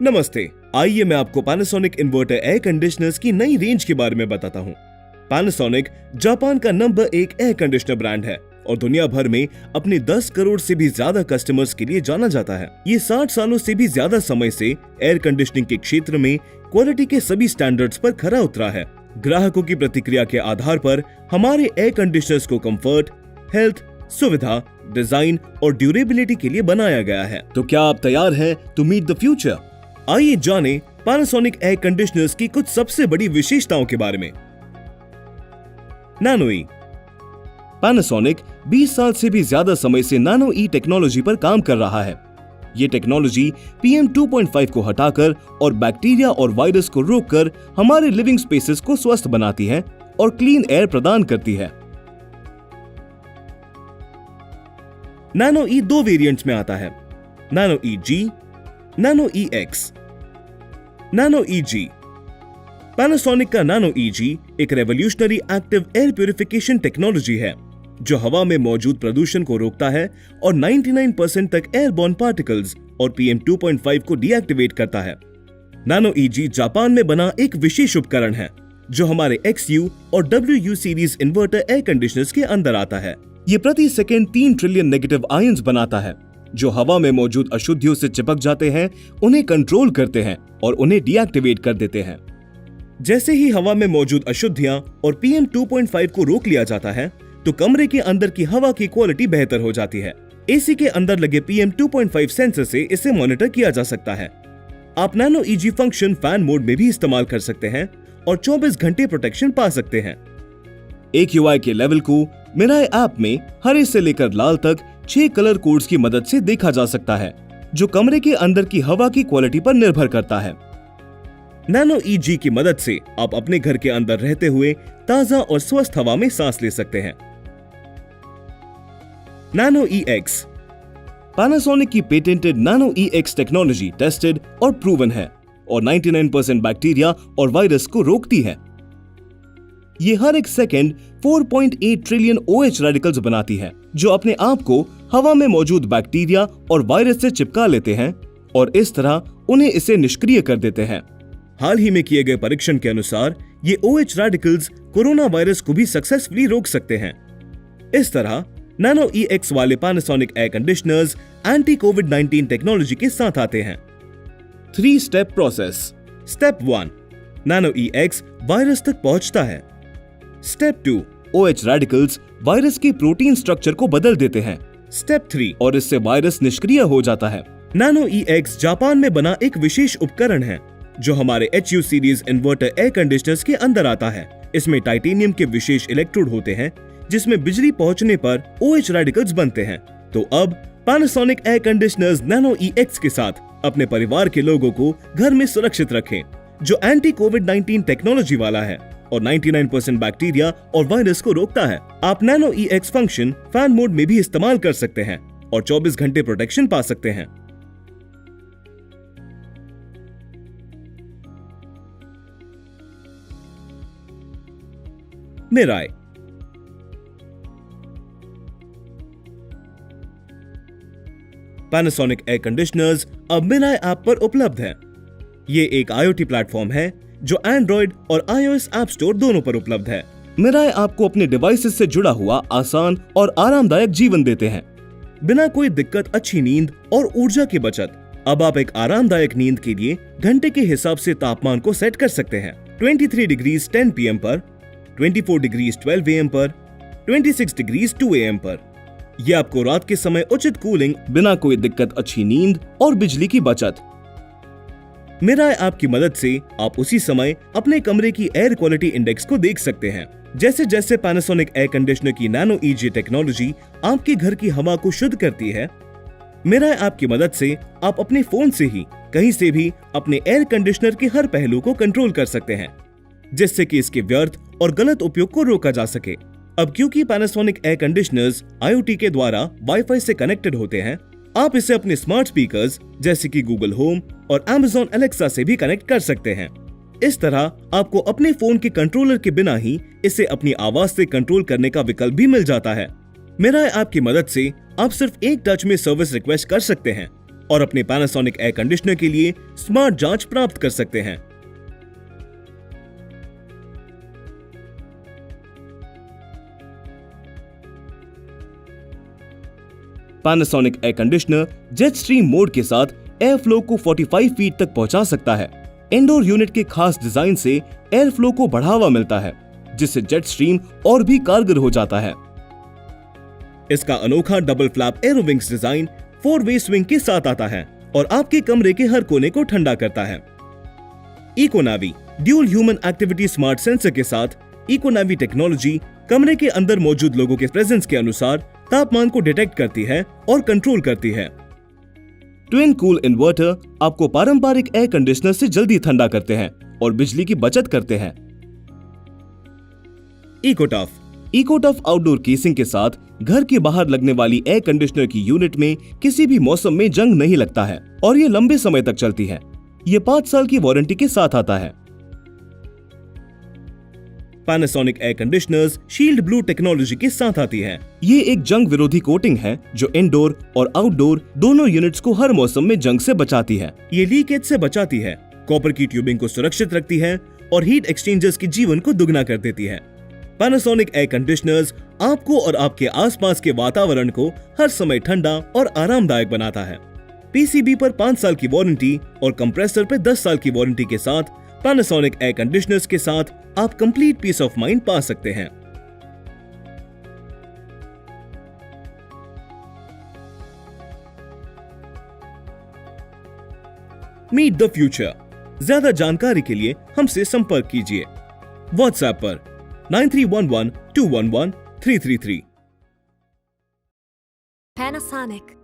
नमस्ते, आइए मैं आपको पैनासोनिक इन्वर्टर एयर कंडीशनर्स की नई रेंज के बारे में बताता हूँ। पैनासोनिक जापान का नंबर 1 एयर कंडीशनर ब्रांड है और दुनिया भर में अपने 10 करोड़ से भी ज्यादा कस्टमर्स के लिए जाना जाता है। ये 60 सालों से भी ज्यादा समय से एयर कंडीशनिंग के क्षेत्र में क्वालिटी के सभी स्टैंडर्ड्स पर खरा उतरा है। ग्राहकों की प्रतिक्रिया के आधार पर हमारे एयर कंडीशनर्स को कंफर्ट, हेल्थ, सुविधा, डिजाइन और ड्यूरेबिलिटी के लिए बनाया गया है। तो क्या आप तैयार हैं टू मीट द फ्यूचर? आइए जानें पैनासोनिक एयर कंडीशनर्स की कुछ सबसे बड़ी विशेषताओं के बारे में। नैनो ई। पैनासोनिक 20 साल से भी ज्यादा समय से नैनो ई टेक्नोलॉजी पर काम कर रहा है। ये टेक्नोलॉजी PM 2.5 को हटाकर और बैक्टीरिया और वायरस को रोककर हमारे लिविंग स्पेसेस को स्वस्थ बनाती है और क्लीन एयर प्रदान करती है। नैनो ई 2 वेरिएंट्स में आता है, नैनो ई जी, नैनो ई एक्स। नैनो ई जी। पैनासोनिक का नैनो ई जी एक revolutionary active air purification technology है जो हवा में मौजूद प्रदूषण को रोकता है और 99% तक एयरबॉर्न पार्टिकल्स और PM 2.5 को डीएक्टिवेट करता है। नैनो ई जी जापान में बना एक विशेष उपकरण है जो हमारे XU और WU series inverter air conditioners के अंदर आता है। ये प्रति सेकंड 3 ट्रिलियन नेगेटिव आयंस बनाता है जो हवा में मौजूद अशुद्धियों से चिपक जाते हैं, उन्हें कंट्रोल करते हैं और उन्हें डीएक्टिवेट कर देते हैं। जैसे ही हवा में मौजूद अशुद्धियां और PM 2.5 को रोक लिया जाता है तो कमरे के अंदर की हवा की क्वालिटी बेहतर हो जाती है। AC के अंदर लगे PM 2.5 सेंसर से इसे मॉनिटर किया जा सकता है। आप nano EG function fan mode में भी इस्तेमाल कर सकते हैं और 24 घंटे प्रोटेक्शन पा सकते हैं। AQI के लेवल को मिराई ऐप में हरे से लेकर लाल तक 6 कलर कोड्स की मदद से देखा जा सकता है जो कमरे के अंदर की हवा की क्वालिटी पर निर्भर करता है। नैनो EG की मदद से आप अपने घर के अंदर रहते हुए ताजा और स्वस्थ हवा में सांस ले सकते हैं। Nano EX। पैनासोनिक की patented nano EX technology tested और प्रूवन है और 99% बैक्टीरिया और वायरस को रोकती है। ये हर एक सेकंड 4.8 ट्रिलियन OH रेडिकल्स बनाती है जो अपने आप को हवा में मौजूद बैक्टीरिया और वायरस से चिपका लेते हैं और इस तरह उन्हें इसे निष्क्रिय कर देते हैं। हाल ही में किए गए परीक्षण के अनुसार ये OH रेडिकल्स कोरोना वायरस को भी सक्सेसफुली रोक सकते हैं। इस तरह नैनो EX वाले पैनासोनिक एयर कंडीशनर्स एंटी कोविड-19 टेक्नोलॉजी के साथ आते हैं। 3 step process. Step 1, nano EX virus तक पहुंचता है। स्टेप 2, OH रेडिकल्स वायरस की प्रोटीन स्ट्रक्चर को बदल देते हैं। स्टेप 3, और इससे वायरस निष्क्रिय हो जाता है। नैनो EX जापान में बना एक विशेष उपकरण है जो हमारे HU series inverter air conditioners के अंदर आता है। इसमें टाइटेनियम के विशेष इलेक्ट्रोड होते हैं जिसमें बिजली पहुंचने पर OH रेडिकल्स बनते हैं। तो अब Panasonic air conditioners nano EX के साथ अपने परिवार के लोगों को घर में सुरक्षित रखें जो एंटी कोविड-19 टेक्नोलॉजी वाला है और 99% बैक्टीरिया और वायरस को रोकता है। आप nano EX function fan mode में भी इस्तेमाल कर सकते हैं और 24 घंटे प्रोटेक्शन पा सकते हैं। मिराई। पैनासोनिक एयर कंडीशनर्स अब मिराई ऐप पर उपलब्ध है। ये एक IoT प्लेटफॉर्म है जो एंड्रॉइड और iOS ऐप स्टोर दोनों पर उपलब्ध है। मिराई आपको अपने डिवाइसेस से जुड़ा हुआ आसान और आरामदायक जीवन देते हैं। बिना कोई दिक्कत अच्छी नींद और ऊर्जा की बचत। अब आप एक आरामदायक नींद के लिए घंटे के हिसाब से तापमान को सेट कर सकते हैं। 23 डिग्रीज 10 PM पर, 24 डिग्रीज 12 AM पर, 26 डिग्रीज 2 AM पर। यह आपको रात के समय उचित कूलिंग, बिना कोई दिक्कत अच्छी नींद और बिजली की बचत। मिराई ऐप की मदद से आप उसी समय अपने कमरे की एयर क्वालिटी इंडेक्स को देख सकते हैं। जैसे जैसे पैनासोनिक एयर कंडीशनर की नैनो EG टेक्नोलॉजी आपके घर की हवा को शुद्ध करती है, मिराई ऐप की मदद से आप अपने फोन से ही कहीं से भी अपने एयर कंडीशनर के हर पहलू को कंट्रोल कर सकते हैं जिससे कि इसके व्यर्थ और गलत उपयोग को रोका जा सके। अब क्योंकि पैनासोनिक एयर कंडीशनर्स IoT के द्वारा वाईफाई से कनेक्टेड होते हैं, आप इसे अपने स्मार्ट स्पीकर्स जैसे कि गूगल होम और Amazon Alexa से भी कनेक्ट कर सकते हैं। इस तरह आपको अपने फोन के कंट्रोलर के बिना ही इसे अपनी आवाज से कंट्रोल करने का विकल्प भी मिल जाता है। मिराई ऐप की मदद से आप सिर्फ एक टच में सर्विस रिक्वेस्ट कर सकते हैं और अपने Panasonic एयर कंडीशनर के लिए स्मार्ट जांच प्राप्त कर सकते हैं। Panasonic air conditioner jet stream mode के साथ एयर फ्लो को 45 फीट तक पहुंचा सकता है। इंडोर यूनिट के खास डिजाइन से एयर फ्लो को बढ़ावा मिलता है, जिससे जेट स्ट्रीम और भी कारगर हो जाता है। इसका अनोखा डबल फ्लैप एरोविंग्स डिजाइन 4-वे स्विंग के साथ आता है और आपके कमरे के हर कोने को ठंडा करता है। Econavi dual human activity smart sensor के साथ इकोनावी टेक्नोलॉजी कमरे के अंदर मौजूद लोगों के प्रेजेंस के अनुसार तापमान को डिटेक्ट करती है और कंट्रोल करती है। ट्विन कूल इन्वर्टर आपको पारंपरिक एयर कंडीशनर से जल्दी ठंडा करते हैं और बिजली की बचत करते हैं। इकोटफ आउटडोर केसिंग के साथ घर के बाहर लगने वाली एयर कंडीशनर की यूनिट में किसी भी मौसम में जंग नहीं लगता है और ये लंबे समय तक चलती है। ये 5 साल की वारंटी के साथ आता है। Panasonic air conditioners shield blue technology के साथ आती है। ये एक जंग विरोधी कोटिंग है जो इंडोर और आउटडोर दोनों यूनिट्स को हर मौसम में जंग से बचाती है। ये लीकेज से बचाती है, कॉपर की ट्यूबिंग को सुरक्षित रखती है और हीट एक्सचेंजर्स के जीवन को दुगना कर देती है। Panasonic एयर कंडीशनर्स आपको और आपके आसपास के वातावरण को हर समय ठंडा और आरामदायक बनाता है। पीसीबी पर 5 साल की वारंटी और कंप्रेसर पर 10 साल की वारंटी के साथ Panasonic एयर कंडीशनर्स के साथ आप कंप्लीट पीस ऑफ माइंड पा सकते हैं। Meet the future. ज्यादा जानकारी के लिए हमसे संपर्क कीजिए व्हाट्सएप पर 9311 211 333। Panasonic.